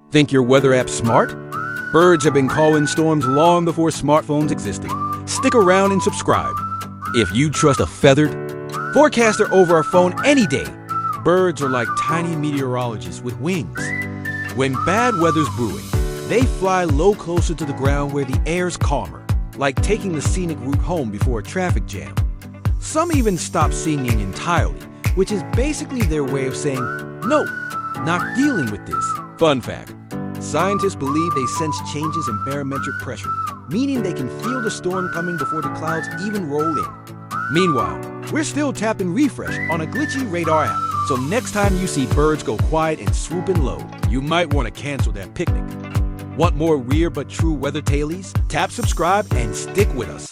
Think your weather app's smart? Birds have been calling storms long before smartphones existed. Stick around and subscribe. If you trust a feathered forecaster over a phone any day, birds are like tiny meteorologists with wings. When bad weather's brewing, they fly low closer to the ground where the air's calmer, like taking the scenic route home before a traffic jam. Some even stop singing entirely, which is basically their way of saying, "No, not dealing with this." Fun fact, scientists believe they sense changes in barometric pressure, meaning they can feel the storm coming before the clouds even roll in. Meanwhile, we're still tapping refresh on a glitchy radar app, so next time you see birds go quiet and swooping low, you might want to cancel that picnic. Want more weird but true weather tailies? Tap subscribe and stick with us.